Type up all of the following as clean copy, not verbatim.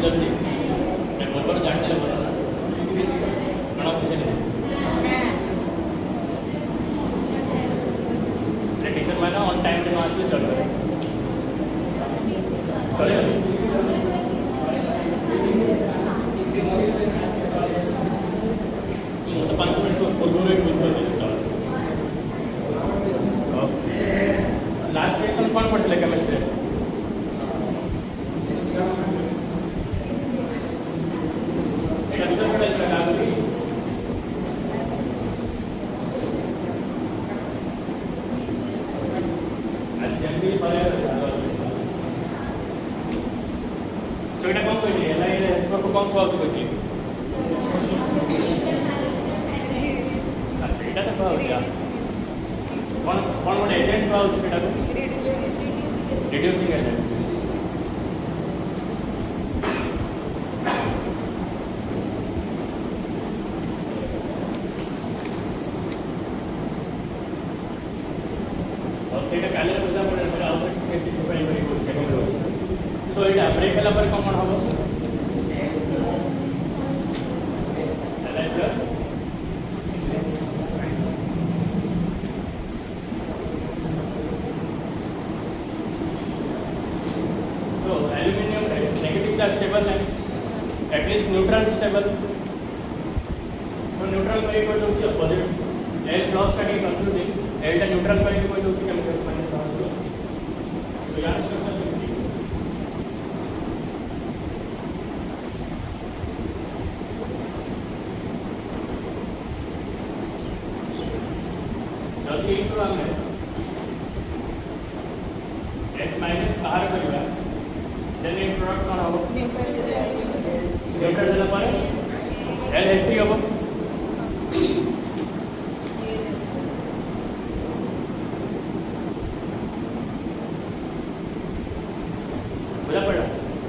जल्दी मैं बोल जानते हैं बोला कौन ऑक्सीजन है टीचर मैंने ऑन टाइम पे मार्क्स चल रहा है चलेगा तो 5 मिनट को पूरे शुरू से शुरू लास्ट लेसन कौन पढ़ते केमिस्ट्री ସେଇଟା କ'ଣ କହିଲି ଏଲ୍ଆଇକୁ କ'ଣ କୁହାଉଛି କହିଥିଲି ସେଇଟା ତ କୁହାହେଉଛି କ'ଣ କ'ଣ ଗୋଟେ ଏଜେଣ୍ଟ କୁହାହେଉଛି ସେଇଟାକୁ ରିଡ୍ୟୁସିଂ ଏଜେଣ୍ଟ ଆଉ ସେଇଟା କାଲିର ବୁଝା ପଡ଼େ ଆଉ ଟିକେ ଶିଖିପାରିବ ସେକେଣ୍ଡ ରହୁଛି सो ये ब्रेक है पर कौन हम तो एल्यूमिनियम नेगेटिव चार्ज स्टेबल है एटलीस्ट न्यूट्रल स्टेबल तो न्यूट्रल पर equal to opposite L plus का के कंक्लूडिंग एल टा न्यूट्रल पर इक्वल टू केमिकल माइनस तो याद स्ट्रक्चर जल्दी इंटू आगे x माइनस बाहर करिया देन इन प्रोडक्ट कौन हो न्यूट्रल देला पर LH3 हो बोला पड़ा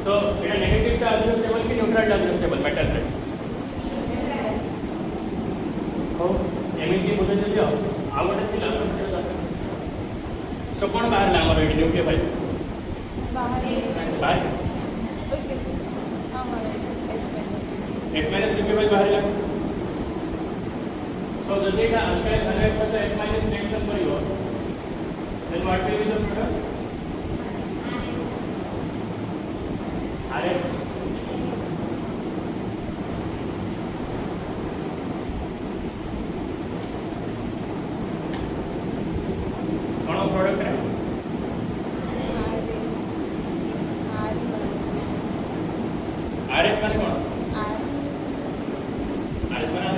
so it negative charge stable की न्यूट्रल चार्ज स्टेबल मेटल है हो एमिन की बुझे दियो आउट थिला सो कोन बाहर ला हमर न्यूक्लियोफाइल बाहर ओइसे हां वाला X माइनस न्यूक्लियोफाइल बाहर ला सो जल्दी का अल्काइल हाइड्रोक्साइड से X माइनस रिएक्शन करियो then what will be the product RH product है आरएच माने कौन आरएच माने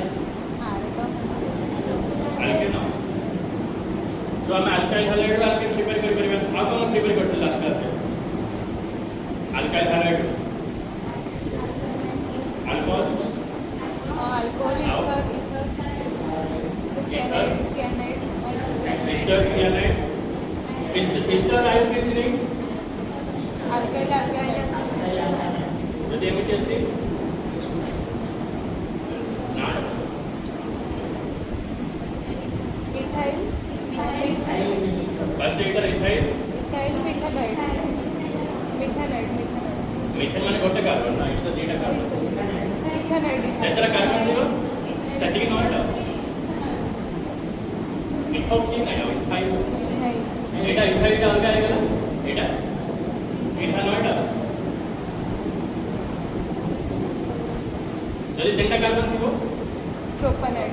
आरएच ना जो हम अल्काइल हाइड्राइड आल्केन प्रिपेयर कर परिबा आ कोन प्रिपेयर करते लास्ट क्लास में alkyl hydride alcohol alcohol ether cyanide ester cyanide ester ion किसी नहीं अल्काइल যদি এমিটি আছে না इथाइल फर्स्ट एटर इथाइल मिथानाइड मिथेन माने गोटे कार्बन ना इतो दीटा कार्बन मिथानाइड जेतरा कार्बन दियो स्टैटिक नॉट मिथॉक्सी ना इथाइल एटा इथाइल अलग आएगा एटा इथानॉइड যদি তিনটা কার্বন দিব प्रोपेनॉइड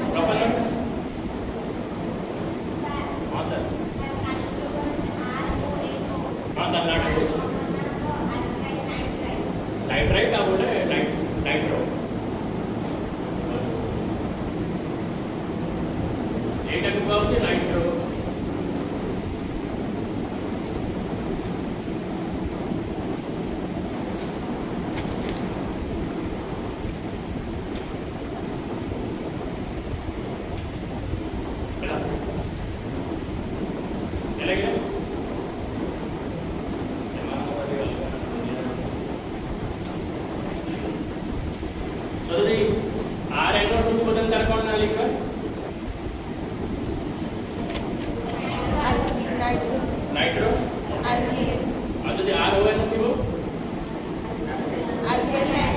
हां सर हां द नाइट्राइट का बोले नाइट्रो एटा को बोलছে नाइट्रो alkyl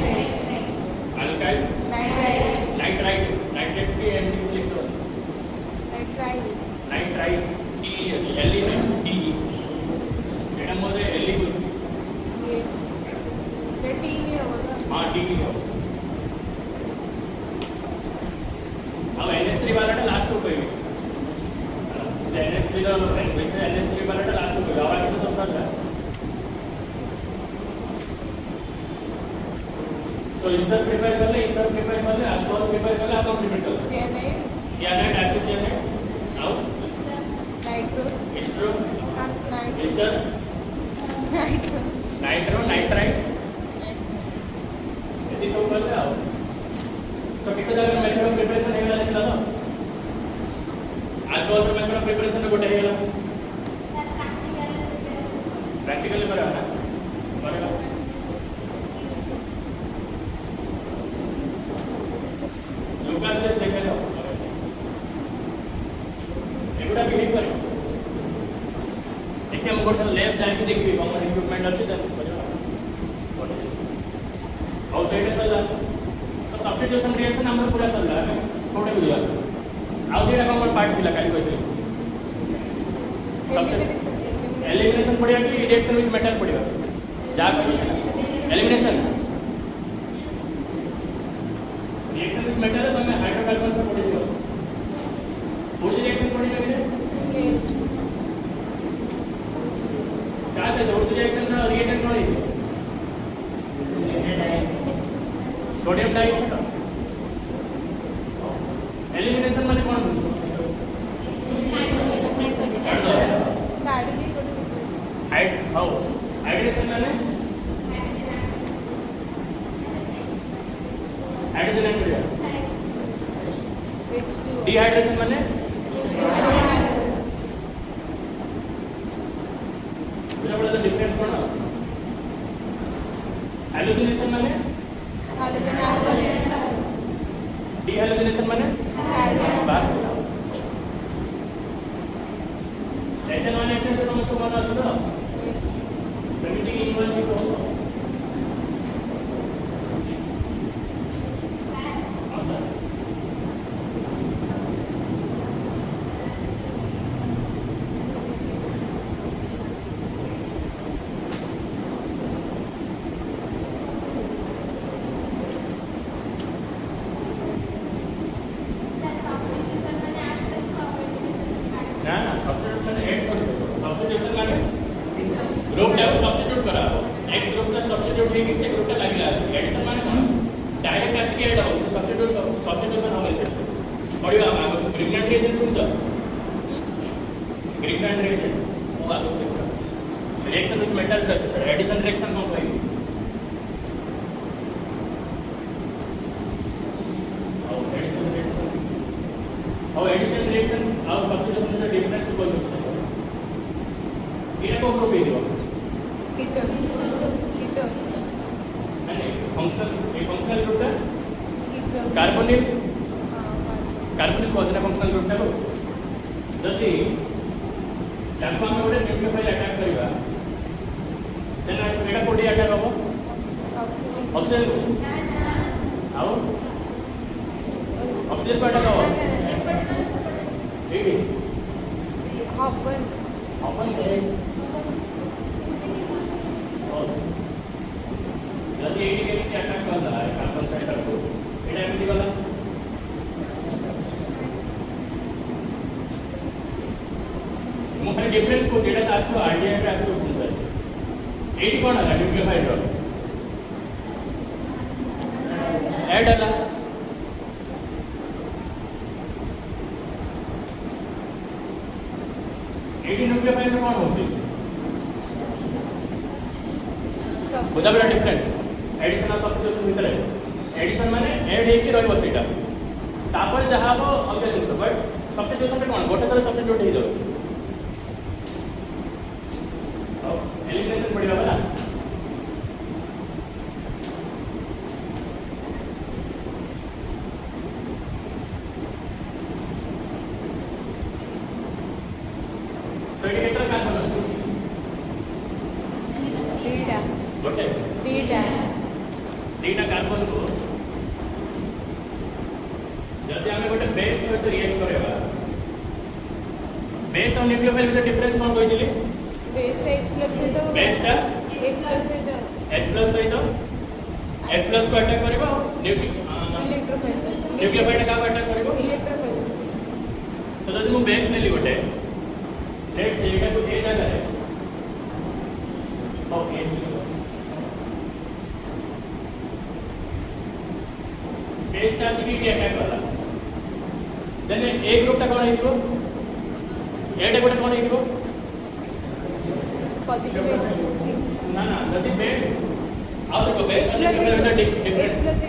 सो इधर प्रिपेयर कर ले, इधर प्रिपेयर कर ले, अल्कोहल प्रिपेयर कर ले, आप प्रिपेयर कर ले। cyanide, cyanide, isocyanide, out, nitro, एस्ट्रो, nitro, ester, nitro, nitro, nitride, ये सब कर ले आओ। सो कितना जाकर मेथड ऑफ प्रिपरेशन है वाला निकला था। अल्कोहल मेथड ऑफ प्रिपरेशन को है प्रैक्टिकली करा ना करेगा। लुकास टेस्ट देखे लो एगुडा भी नहीं करे देखिए हम गोटे लैब जाके देखिए कौन इक्विपमेंट अच्छे देन और साइड सला तो सब्स्टिट्यूशन रिएक्शन हमर पूरा सला है थोड़े हो जाता आउ जेटा हमर पार्ट थिला काली कहते elimination, एलिमिनेशन पड़िया कि रिएक्शन विथ मेटल पड़िया जा कहि एलिमिनेशन रिएक्शन विथ मेटल है तो मैं हाइड्रोकार्बन से पड़ी दियो पूरी रिएक्शन पड़ी लगे क्या से दो रिएक्शन ना रिएक्टेंट पड़ी सोडियम डाई एलिमिनेशन माने कौन काढली गोटे replace. हाइड हाउ हाइड्रेशन माने हाइड्रोजन पड़िया H2O. डिहाइड्रेशन माने पूरा बड़ा डिफरेंस कौन हाइड्रोजनेशन माने Halogen, argon, डिहाइड्रोजनेशन माने carrier, बात ऐसे नॉन एक्शन तो समझ को माना सुनो yes. प्रकृति की इन्वॉल्व को हां सर ना ना सब्स्टिट्यूट मैंने ऐड कर दो सब्स्टिट्यूशन माने ग्रुप टाइप सब्स्टिट्यूट करा एक ग्रुप का सब्स्टिट्यूट है किसी ग्रुप का लागला एडिशन माने कौन डायरेक्ट ऐसे ऐड हो सब्स्टिट्यूशन हो गए पढ़ियो हम ग्रीनलैंड रिएजेंट सुन सर ग्रीनलैंड रिएजेंट वो आगे देखो reaction with metal sir addition reaction कौन कहेगी और एडिशन रिएक्शन और सब्स्टिट्यूशन में डिफरेंस को बोल सकते हैं ये को ग्रुप है Ketone, ketone, फंक्शनल ये फंक्शनल ग्रुप है ketone. कार्बोनिल हाँ, कार्बोनिल कौन सा फंक्शनल ग्रुप है वो जल्दी लैंपा में गोटे न्यूक्लियोफाइल अटैक करिवा देन एटा कोडी अटैक हो oxygen. ऑक्सीजन को आओ ऑक्सीजन को अटैक हो ठीक है Carbon, अपन से और जल्दी एडी के नीचे अटैक कर रहा है कार्बन सेंटर को एटा एमटी वाला मुझे डिफरेंस को जेटा आसो आईडिया का आसो सुनता है एडी कौन है न्यूक्लियोफाइल रो ऐड अला एडी न्यूक्लियोफाइल में कौन होती sulfur, बुझा बड़ा डिफरेंस एडिशन और सब्स्टिट्यूशन भीतर है एडिशन माने ऐड है कि रहबो सेटा तापर जहां वो अलग जिंस बट सब्स्टिट्यूशन में कौन गोटे तरह सब्स्टिट्यूट हो जाउ और एलिमिनेशन पड़ेगा वाला तो ये कितना कार्बन है dida, गोटे dida, दीटा कार्बन को जल्दी हमें गोटे बेस सहित रिएक्ट करेगा बेस और न्यूक्लियोफाइल में डिफरेंस कौन कोई दिली base H plus है तो बेस टा H plus है तो H+ सहित H+ को अटैक करेगा electrophile, न्यूक्लियोफाइल का अटैक करेगा electrophile, तो जब तुम बेस ले ली गोटे लेट्स से एटा तो ए जगह है ओके ए ग्रुपटा कौन है दियो एटा गोटे कौन है दियो पॉजिटिव ना ना जदी बेस और देखो बेस H अन्य plus केवल H डिफरेंस plus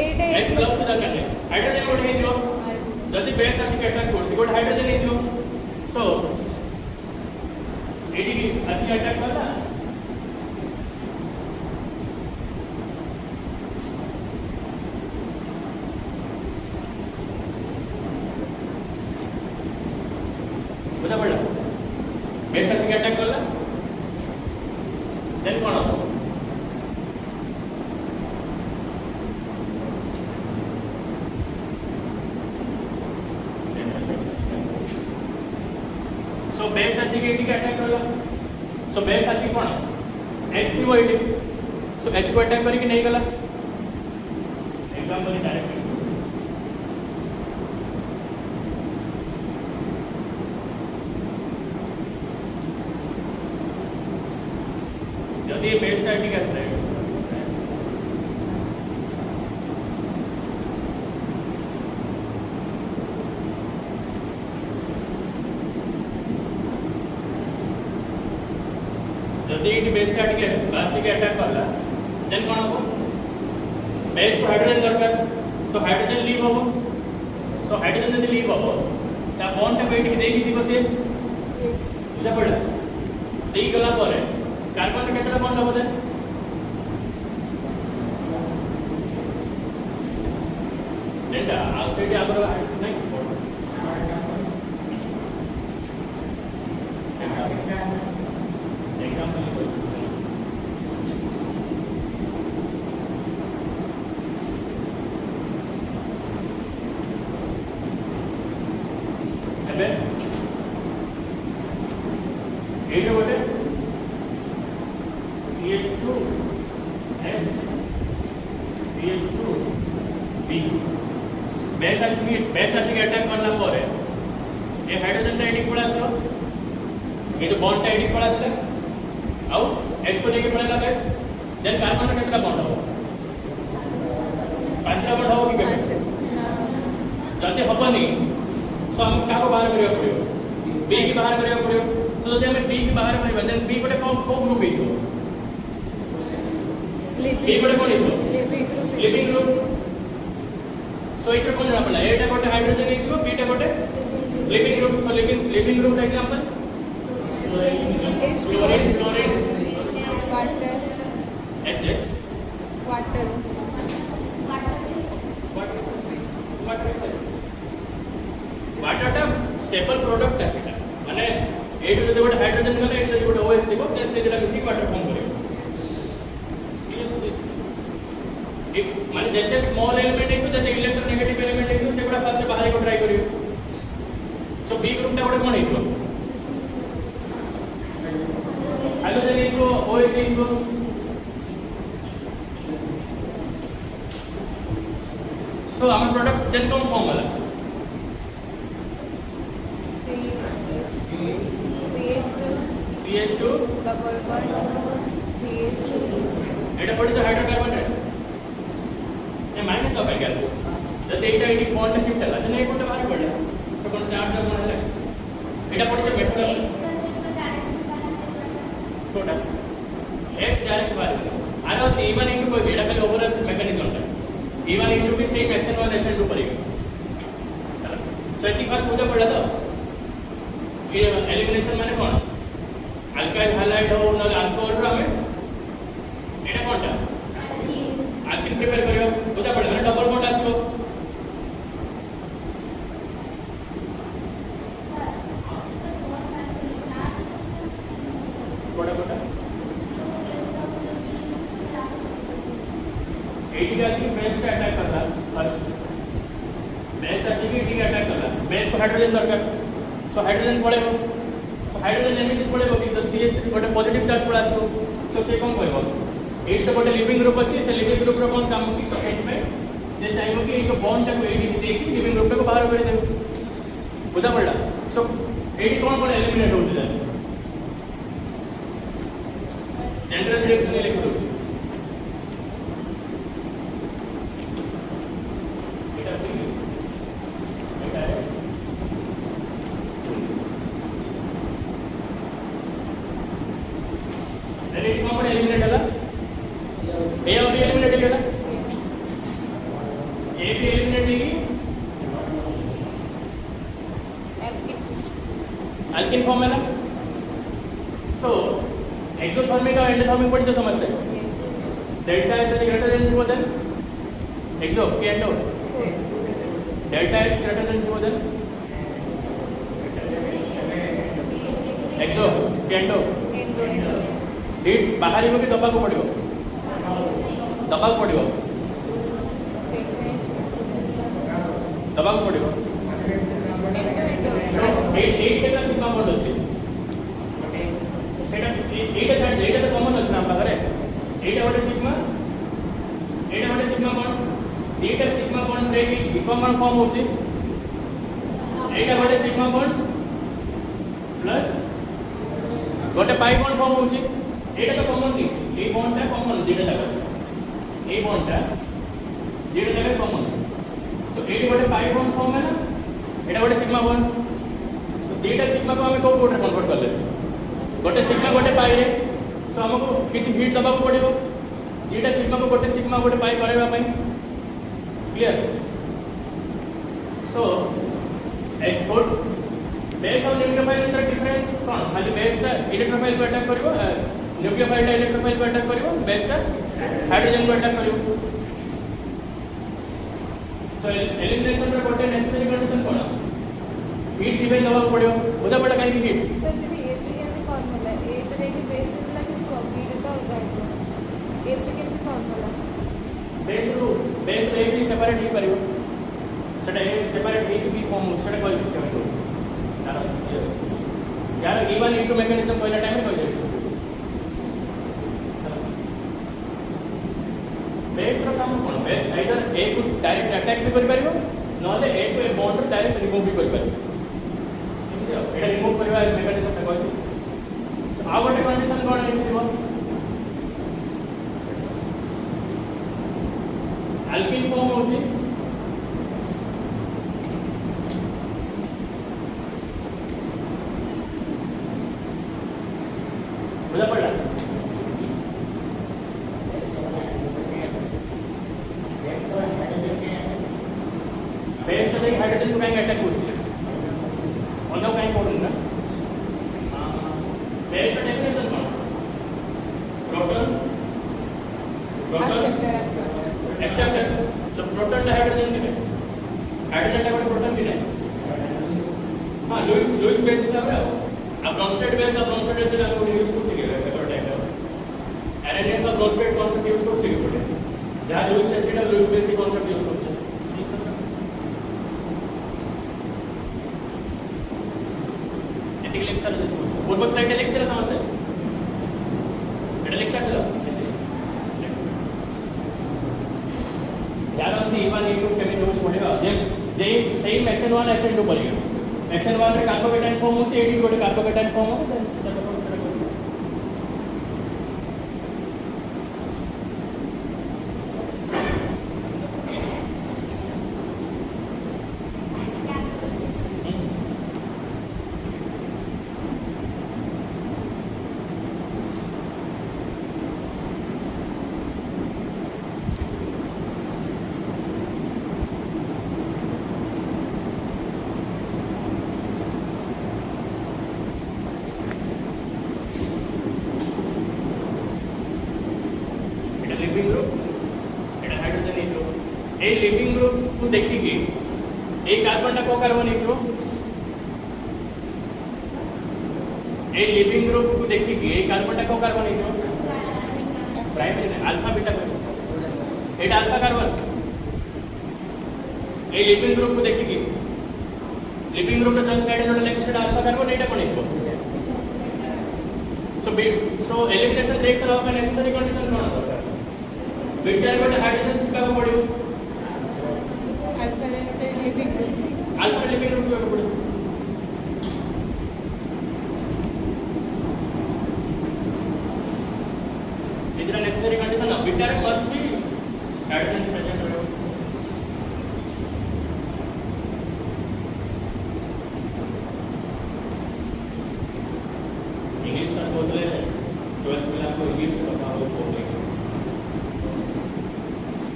एट है H प्लस का करने हाइड्रोजन गोटे है दियो जदी बेस आसी अटैक करछि गोटे हाइड्रोजन है दियो सो एडी आसी अटैक करला बुझा पड़ा बेस आसी अटैक करला देन कोन हो सो बेस आसी के अटैक करला सो बेस आसी कोन H2 एटी सो H को अटैक करी कि नहीं गला एग्जांपल डायरेक्ट यदि बेस स्टैटिक एसिड जदि ये बेस स्टैटिक है बेसिक अटैक करला देन कोन हो बेस को हाइड्रोजन दरकार सो हाइड्रोजन लीव हो सो हाइड्रोजन जदि लीव हो ता बॉन्ड टा वेट के देकी दिबो से यस बुझा पड़ा देई गला परे कार्बन केतरा बॉन्ड हो दे डेटा आउटसाइड आगर नहीं एट बोले CH2 H CH2 B base आसी के अटैक करला परे ए हाइड्रोजन टा एडिक पड़ा आसलो ये जो बॉन्ड टा एडिक पड़ा आसला आउ H को लेके पड़ेगा बेस देन कार्बन का कितना बॉन्ड हो पांचवा बॉन्ड हो कि पांच जति हबनी सो हम का को बाहर करियो पड़ियो B की बाहर करियो पड़ियो तो जदि हम B की बाहर करियो देन B गोटे को ग्रुप हेतो B गोटे कोन हेतो लिविंग ग्रुप सो इधर कौन जाना पड़ा एटा गोटे हाइड्रोजन हेतो B टा गोटे leaving group so leaving group example chlorine water HX water water टा स्टेबल प्रोडक्ट है सेटा माने एट जदि गोटे हाइड्रोजन गले एट जदि गोटे OH दिबो देन से जरा मिसी वाटर फॉर्म करियो एक माने जते स्मॉल एलिमेंट है जते इलेक्ट्रोनेगेटिव एलिमेंट है सेगुडा फास्ट बाहर को ट्राई करियो सो B ग्रुप टा गोटे कोन हेतो हाइड्रोजन को OH को सो आम प्रोडक्ट जेन कौन फॉर्म वाला CH2 डबल बॉन्ड CH2 एटा पड़ी से हाइड्रोकार्बन है ये माइनस ऑफ है गैस जब एटा एटी बॉन्ड शिफ्ट है जने एक बाहर पड़े सो कोन चार्ज जब मन है एटा पड़ी से मेटल टोटल H डायरेक्ट बाहर आरो अछि इवन इनटू कोई एटा खाली ओवरऑल मैकेनिज्म है इवन इनटू भी सेम SN1 SN2 पड़ेगा सो इतनी खास मुझे पड़ा था ये एलिमिनेशन माने कोन अल्काइल हाइलाइट हो न अल्कोहल रो हमें एटा कोनटा आल्किन प्रिपेयर करियो बुझा पड़े माने डबल बॉन्ड आसीबो कोडा कोडा एटी का सी बेस का अटैक करला फर्स्ट बेस आसी के एटी का अटैक करला बेस को हाइड्रोजन दरकार सो हाइड्रोजन पड़ेगो सो हाइड्रोजन एमिट पड़ेगो कि तो CH3 गोटे पॉजिटिव चार्ज पड़ा आसो सो से कोन कहबो एट तो गोटे लिविंग ग्रुप अछि से लिविंग ग्रुप रो कोन काम कि तो एट में से चाहिबो कि जो बॉन्ड टा को एटी दे कि लिविंग ग्रुप को बाहर कर देबो बुझा पड़ला सो एटी कोन कोन एलिमिनेट हो जाय जनरल रिएक्शन ले लिखो एटा एट कॉमन एलिमिनेट अಲ್ಲ ए और बी एलिमिनेट ಆಗಲ್ಲ ए बी एलिमिनेट ಆಗಿ अल्किन फॉर्म है ना सो एक्सोथर्मिक और एंडोथर्मिक बड़ी समझते हैं delta H greater than 0 then exo के endo delta H greater than 0 then exo के एंडो हीट बाहर ही कि दबा को पड़ो दबा को पड़ो दबा को पड़ो एट के सिग्मा बॉन्ड अच्छे सेटा एट छाड़ एट तो कॉमन अच्छे ना पागरे एट वाले सिग्मा बॉन्ड एट सिग्मा बॉन्ड रे की इक्वल फॉर्म होची एट वाले सिग्मा बॉन्ड प्लस गोटे पाई बॉन्ड फॉर्म होची एट तो कॉमन नहीं ए बॉन्ड टा कॉमन जेटा लगा ए बॉन्ड टा जेटा लगा कॉमन तो एट गोटे पाई बॉन्ड फॉर्म है ना एटा गोटे सिग्मा बॉन्ड दीटा सिग्मा को हमें कोड कोड कन्वर्ट कर ले गोटे सिग्मा गोटे पाई रे सो हमको किछि हीट दबा को पड़िबो दीटा सिग्मा को गोटे सिग्मा गोटे पाई करेबा पई clear so S code base और न्यूक्लियोफाइल इंटर डिफरेंस कोन खाली बेस का इलेक्ट्रोफाइल को अटैक करिवो न्यूक्लियोफाइल का इलेक्ट्रोफाइल को अटैक करिवो बेस का हाइड्रोजन को अटैक करिवो सो एलिमिनेशन रे गोटे नेसेसरी कंडीशन कोन हीट डिवाइड दबा को पड़ियो बुझा पड़ा काई हीट सर जी एपी के फार्मूला ए तरह की बेसिस लगे तो बीट का होगा एपी के फार्मूला बेस रे भी सेपरेट ही करियो सेटा ए सेपरेट ही भी फॉर्म सेटा कोई केमे तो यार इवन इनटू मैकेनिज्म कोइला टाइम कोइ दे बेस रो काम कोन बेस आइदर ए को डायरेक्ट अटैक भी करि परिबो नले ए को a bond row direct remove भी करि परिबो एटा रिमूव करबा मेकानिज्म ता कहै आ गोटे कंडीशन कोन हेतिबो अल्किन फॉर्म होची बुझा पड़ा बेस तो हाइड्रोजन को काई अटैक होची अन्य कहीं पड़ूंगा ना बेस डेफिनेशन कौन प्रोटॉन एक्सेप्ट सो प्रोटॉन टा हाइड्रोजन भी नहीं हाइड्रोजन टा प्रोटॉन भी नहीं हां लुईस बेस हिसाब रे अब ब्रॉन्स्टेड बेस से लागू यूज करते के पेपर टाइप एनएनएस और ब्रॉन्स्टेड कांसेप्ट यूज करते के पड़े जहां लुईस एसिड और लुईस बेस कांसेप्ट यूज करते लेक्चर पूर्व स्लाइड लेक्चर समझते एटा लेक्चर दिला यार हम सी1 इन2 केमिकल्स पढ़ेगा जे सेम SN1 SN2 पढ़ेगा SN1 रे कार्बोकेटाइन फॉर्म होचे एडी गोटे कार्बोकेटाइन फॉर्म हो leaving group Etah hydrogen इथो a leaving group को देखि कि ए कार्बन टा को कार्बन इथो ए लिविंग ग्रुप को देखि कि ए कार्बन टा को कार्बन इथो प्राइमरी ने alpha beta Etah alpha carbon a leaving group को देखि कि लिविंग ग्रुप टा जस्ट साइड जोडे लेफ्ट साइड अल्फा कार्बन एटा कोन इथो सो एलिमिनेशन देख सला का नेसेसरी कंडीशन कोन दरकार बीटा गोटे हाइड्रोजन का पड़ियो अल्फा लिविंग ग्रुप को पड़ियो इधर नेसेसरी कंडीशन ना beta must be hydrogen present हो इंग्लिश सर बोलते हैं 12th में आपको इंग्लिश में पता हो तो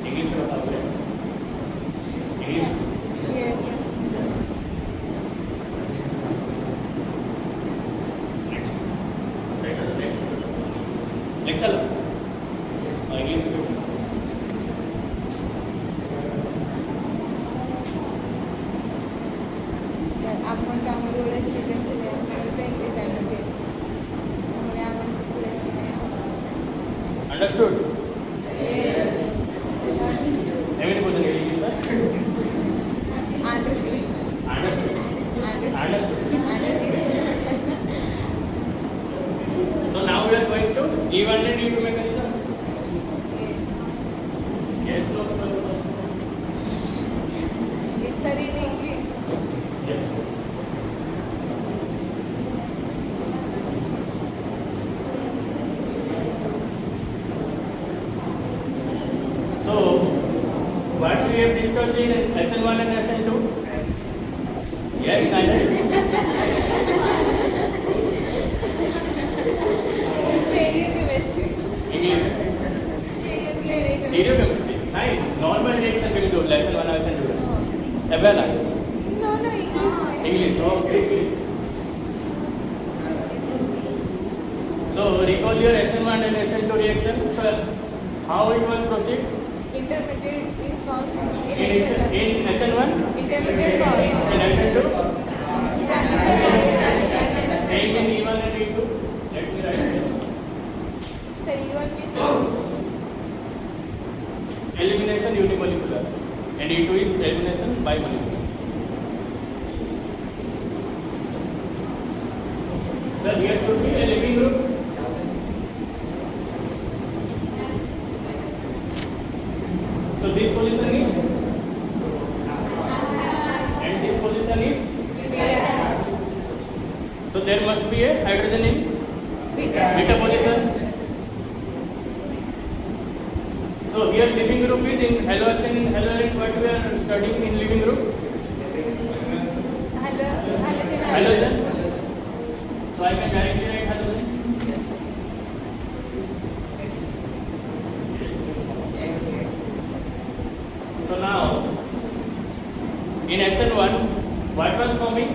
इंग्लिश में पता हो English Yes. Next second next चलो इंग्लिश में आपण त्यामध्ये एवढे स्टुडंट दिले आम्हाला तर इंग्लिश जायला ते त्यामुळे आम्हाला शिकलेलं नाही. अंडरस्टूड एवरी बोलते हैं English sir Understood. Understood So now we are going to E1 and E2 mechanism. Yes, no, It's in English. yes. So, what we have discussed in SN1 and SN2? Yes, Nigel? Stereochemistry. English. Stereochemistry. Stereochemistry. Nice. Normal reaction will do. Lesson 1 lesson 2. Abela. No, English. English. Okay, English. So, recall your SN1 and SN2 reaction. So, how it will proceed? Intermediate is found In in SN1? Intermediate cause. In SN2? Transition. Same in E1 and E2. Let me write it. So E1 means Elimination unimolecular. And E2 is elimination bimolecular. Sir, here should be a living group. So this position is, and this position is, so there must be a hydrogen in beta position. So here living group is in halogen. Halogen, what we are studying in living group? Halogen. So I can directly write halogen. So now in SN1, what was forming?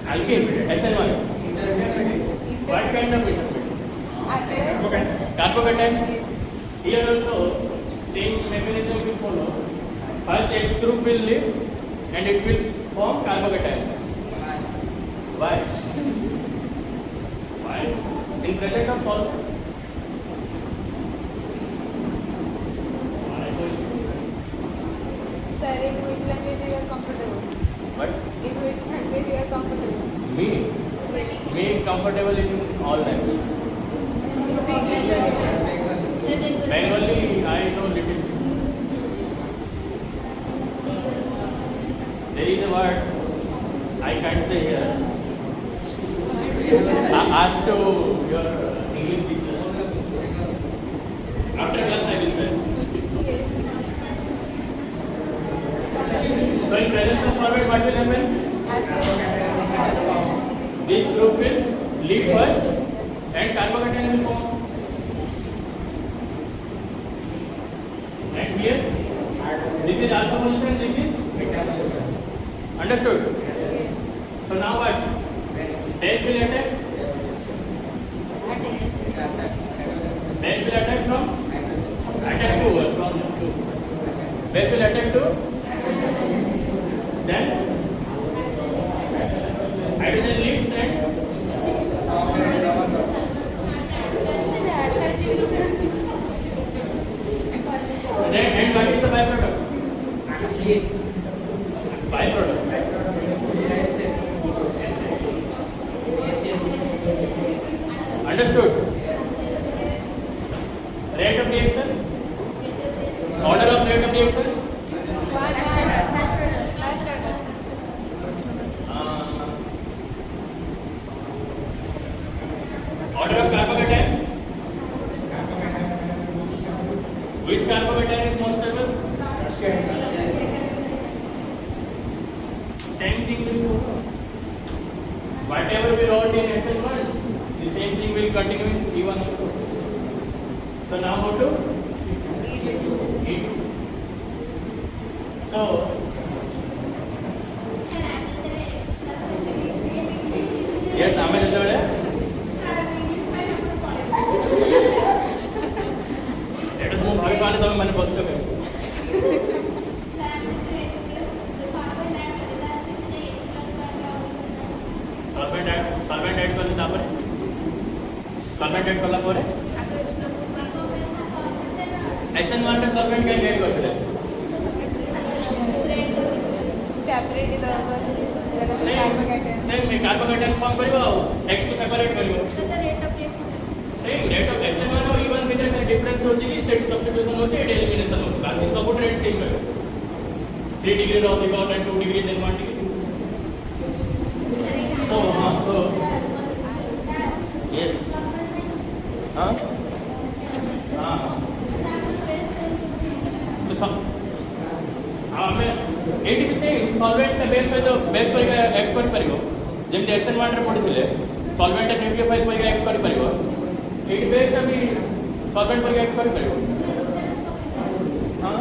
Alkene. SN1. What kind of intermediate? Carbocation. Here also same mechanism will follow. First H group will leave and it will form carbocation. Why? Why? In presence of salt. Sir, in which language you are comfortable? But In which language you are comfortable? me comfortable in all languages. Bengali I know little. There is a word I can't say here. Ask to your English teacher. After class I will say. Yes. So in presence of forward what will happen? This group will leave first and carbocation will form. And here, this is alpha position, this is beta position. Understood? So now what? Base will attack? Base will attack from? Attack to what? From to. Base will attack to? Then hydrogen leaves and then and what is the byproduct? Byproduct. Understood? Rate of reaction? Order of rate of reaction? Last order. Order of carbocation? Which carbocation is more stable? Same thing will follow. Whatever we wrote in SN1, The same thing will continue in E1 also. So now go to E2. So yes, आमे जेतेबेले सेटा तुम भाभी पाने तबे माने बस के solvent add करले तापर सॉल्वेंट ऐड करला परे SN1 रे सॉल्वेंट के ऐड करले स्टेबिलिटी दबल जरा कार्बोकेटायन सेम कार्बोकेटायन फॉर्म करिवो X को सेपरेट करिवो सेम रेट ऑफ SN1 और E1 भितर डिफरेंस होची कि सेट सब्स्टिट्यूशन होची एड एलिमिनेशन होची बाकी सब रेट सेम है 3 डिग्री रो अधिक और 2 degree then 1 degree so yes हाँ तो सब ଆମେ ଏଇଠି ବି ସେଇ ସଲଭେଣ୍ଟ ବେସ୍ ସହିତ ବେସ୍ ପରିକା ଆକ୍ଟ କରିପାରିବ ଯେମିତି SN1 ରେ ପଢ଼ିଥିଲେ ସଲଭେଣ୍ଟ ନ୍ୟୁକ୍ଲିଓଫାଇଲ୍ ପରିକା ଆକ୍ଟ କରିପାରିବ ଏଇଠି ବେସ୍ଟା ବି ସଲଭେଣ୍ଟ ପରିକା ଆକ୍ଟ କରିପାରିବ ହଁ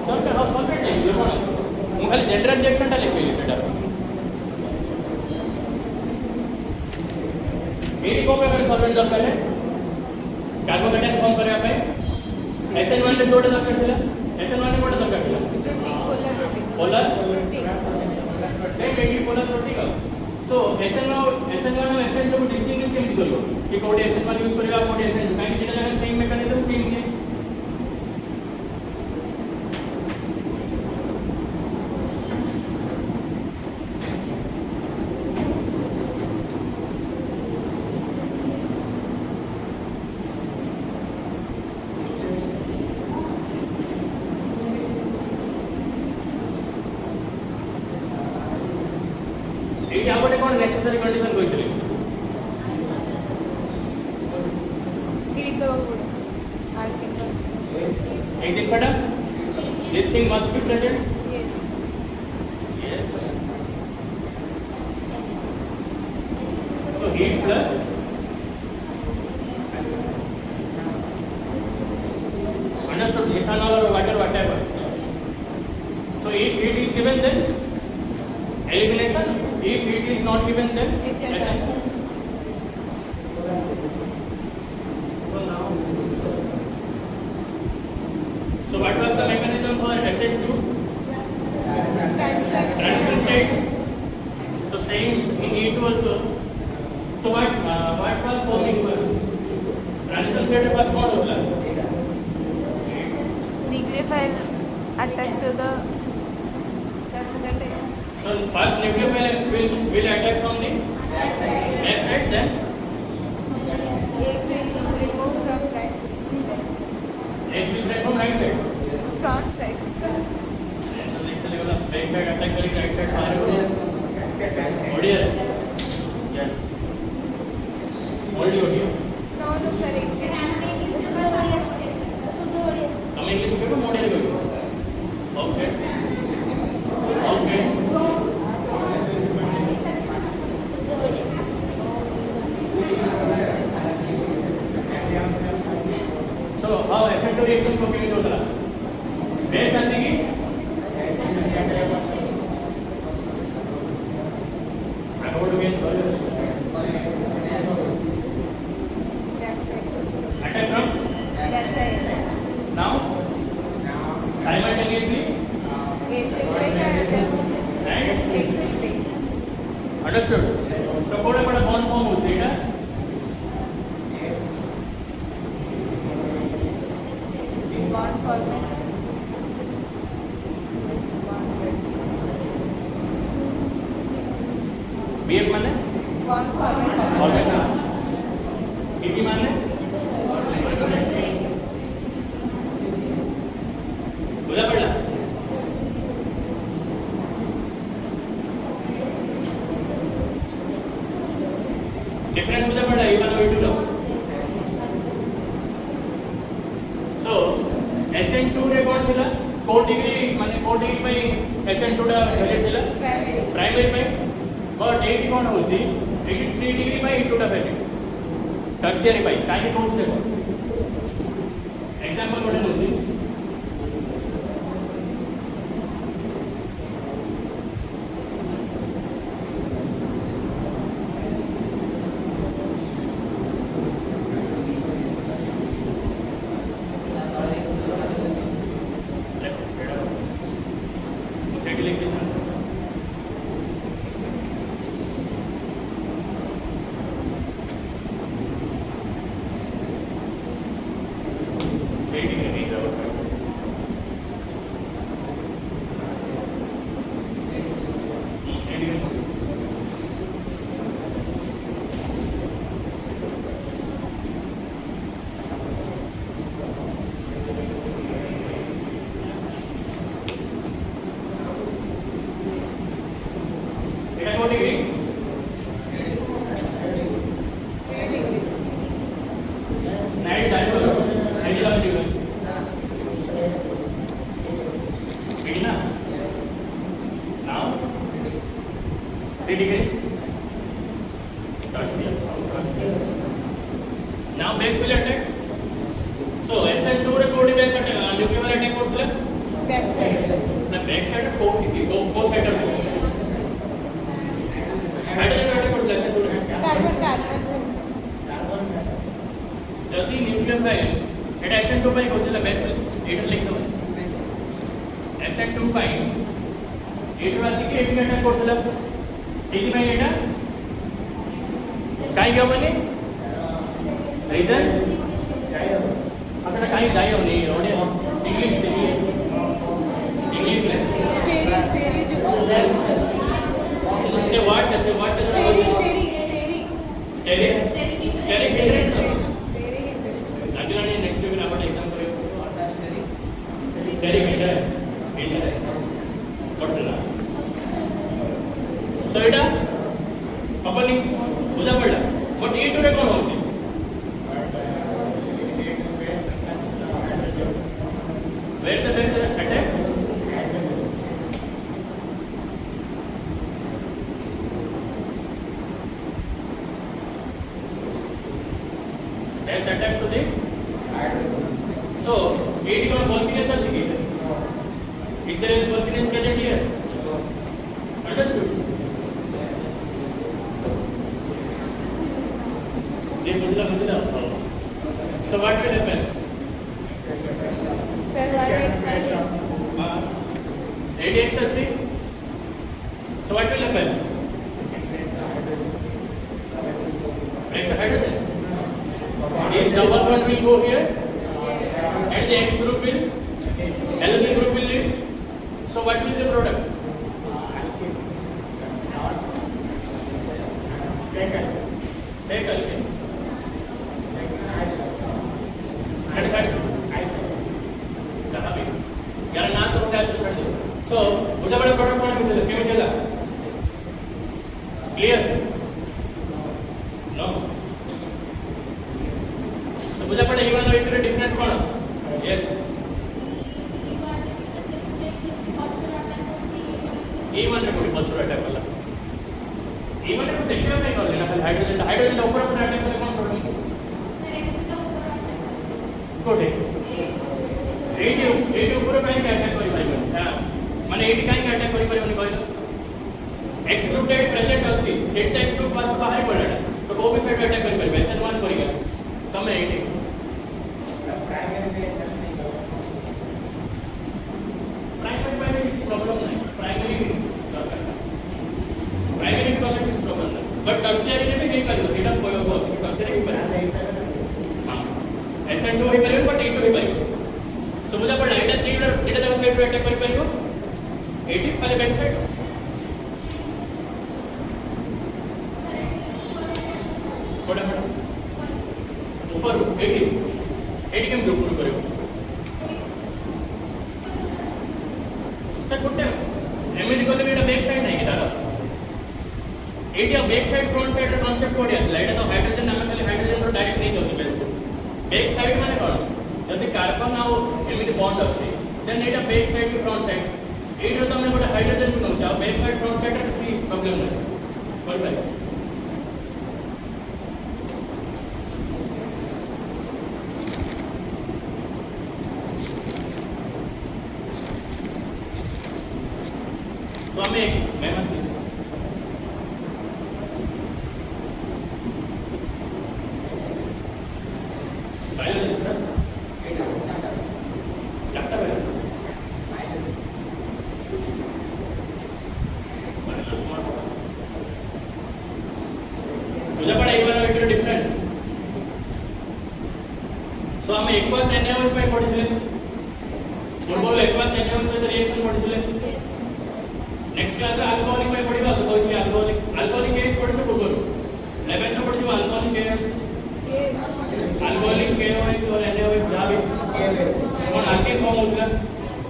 ଦରକାର ହଁ ସଲଭେଣ୍ଟ ଲେଖିଲେ କ'ଣ ଅଛି ମୁଁ ଖାଲି ଜେନେରାଲ ରିଆକ୍ସନଟା ଲେଖିଲି ସେଇଟା ଏଇଠି କୋଉ ପ୍ରକାର ସଲଭେଣ୍ଟ ଦରକାର है कार्बोकेटायन फॉर्म करया पे SN1 रे जोड़े दरकार थिला SN1 रे कोड दरकार थिला polar same eighty polar protein so SN1 और SN2 को डिस्टिंग्विश केमि करियो कि कोड SN1 यूज करियो कोड SN2 काहे कि जेटा सेम मैकेनिज्म सेम है ଏଇଠି ଆଉ ଗୋଟେ କ'ଣ ନେସେସାରୀ କଣ୍ଡିସନ କହିଥିଲି ହିଟ୍ ଦେବାକୁ ପଡ଼ିବ ଆଲକେନ୍ ଏଇ ଜିନିଷଟା this thing must B present Yes yes so heat plus understood ethanol or water whatever so if heat is given then elimination if heat is not given then SN so what was the mechanism for SN2 transition state so same in E2 also so what was forming first transition state first what होता है nucleophile attack to the carbocation so first nucleophile will attack from the left side then X will remove from right side X will attack from right side front side so देखते level back side attack करेगी right side बाहर audio yes audio no sir हम English में मोडियर करेंगे okay okay so how SN2 reaction को केମିତି होता है बेस आसेगी accord to that side attack from that side now simultaneously H will break and and X will break understood तो कोड़ा कोड़ा बॉन्ड फॉर्म होती है ना bond formation with bond break BF माने bond formation फॉर्मेशन इटी माने बुझा पड़ला difference बुझा पड़ला E1 और E2 लो सो SN2 रे कोड थिला 4 डिग्री माने 4 डिग्री पे SN2 टा वैल्यू थिला primary प्राइमरी पे बट एटी कौन हो 83 degree by into definite tertiary by काहे कौन से एग्जांपल कोटे होची Now base will attack. So SN2 रे कोडी base attack nuclear attack कोडले बैक साइड ना बैक साइड को साइड हाइड्रोजन attack कोडले SN2 रे कार्बन जल्दी न्यूक्लियर फाइल एटा SN2 पाई कोचले base एटा लिख दो SN2 पाई एटा वासी के एटा attack कोडले एटी पाई एटा काय गवनी रीजन अच्छा काही जाय होनी ओडे इंग्लिश स्टेरी जो से व्हाट स्टेरी हिंड्रेंस लागलानी नेक्स्ट वीक आपण एग्जाम करू स्टेरी हिंड्रेंस पडला सो एटा अपन बुझा पडला बट ए टू रे कोन होची where the base attacks base attack to the so it is bulkiness or sigil is there any bulkiness present here understood je mujla so what will happen sir why explaining ADX see so what will happen break the hydrogen this double bond will go here and the X group will halogen group will leave so what will the product second यार ना तो क्या छोड़ दे सो बुझा बड़ा product कौन मिलेगा chemical देला क्लियर नो तो बुझा पड़ा इवन और इनके डिफरेंस कौन यस इवन रे कोई बच्चों अटैक वाला इवन रे देखियो नहीं कर लेना खाली हाइड्रोजन ऊपर पर अटैक करने कौन प्रोडक्ट कोटे 80 ऊपर काई अटैक करि पाइबो हां माने 80 काई अटैक करि पाइबो नि कहलो एक्स ग्रुप डेट प्रेजेंट अछि सेट एक्स ग्रुप पास बाहर पड़ाडा तो को भी साइड अटैक करि पाइबो एसन वन करिगा तमे 80 सब प्राइमरी में किसी प्रॉब्लम नहीं प्राइमरी कॉलेज किसी प्रॉब्लम नहीं बट टर्शियरी में भी नहीं करियो सीधा कोई हो टर्शियरी ही पर हां SN2 ही पर बट A2 ही पर so मुझे पढ़ना है एटा जगह साइड पे अटैक करि परिबो 80 वाले बैक साइड कोडा ऊपर 80 केम ग्रुप करिबो सर कोटे एमएडी कोले एटा बैक साइड नहीं तारा एटा बैक साइड फ्रंट साइड रे कांसेप्ट कोडी आसला एटा तो हाइड्रोजन नाम खाली हाइड्रोजन रो डायरेक्ट नहीं दोची बेस को बैक साइड माने कोन जदि कार्बन आउ एमिति बॉन्ड अछि देन एटा बैक साइड की फ्रंट साइड एटा तो हमने गोटे हाइड्रोजन को नउचा बैक साइड फ्रंट साइड रे किसी प्रॉब्लम नहीं କରିପାରିବେ। तो हमें मैम आसिए बायोलॉजी चार्टा बायोलॉजी तुझ्याकडे एक बार वेक्टर डिफरन्स सो आम्ही एक्वास एनएओएच ପାଇଁ ପଢିଥିଲେ ପୂର୍ବରୁ एक्वास एनएओएच ସହିତ ରିଏକ୍ସନ ପଢିଥିଲେ नेक्स्ट क्लास में अल्कोहलिक ପାଇଁ ପଢିବା ତ କହିଥିଲି अल्कोहलिक एच ପଢିଛ ପୂର୍ବରୁ 11 ରେ ପଢିଥିବ अल्कोहलिक एच अल्कोहलिक KOH और NaOH ଯାହା ବି କଣ ଆଲକେନ୍ ଫର୍ମ होता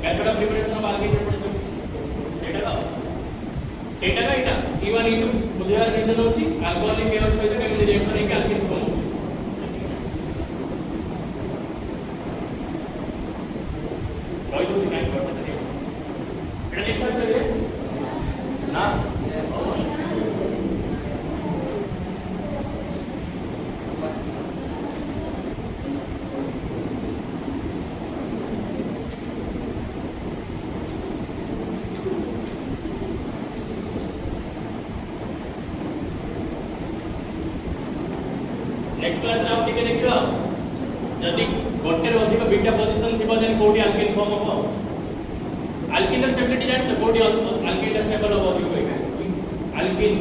method of preparation of alkane पढिছো ସେଇଟା का ଏଇଟା E1 E2 ବୁଝିବାର ରିଜନ ଅଛି अल्कोहलिक KOH ସହିତ କେମିତି ରିଏକ୍ସନ ହେଇକି ଆଲକେନ୍ ଫର୍ମ ହେଉଛି କହି ଦଉଛି କାଇଁ କରତେ ଏଟା ନେକ୍ସଟ କରିବେ ना नेक्स्ट क्लास रे आपके देखियो जदि गोटे रो अधिक बीटा पोजीशन थिबो देन कोडी अल्केन फॉर्म हो अल्केन स्टेबिलिटी जान से कोडी अल्केन स्टेबल हो भी अल्केन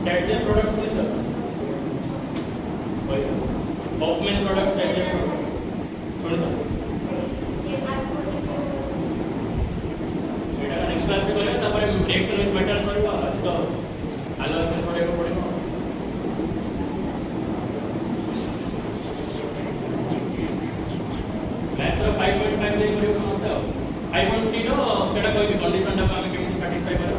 सेट जे प्रोडक्ट्स में सर ऑफमेन प्रोडक्ट्स सेट जे सुन सर एटा नेक्स्ट क्लास में करे तापर रिएक्शन विथ मेटल सॉरी तो अल्केन सॉरी को पड़ेगा मैथ्स रो 5.5 जे करियो समझता हो 5.3 रो सेटा कोई भी कंडीशन टा हम केमि सैटिस्फाई करो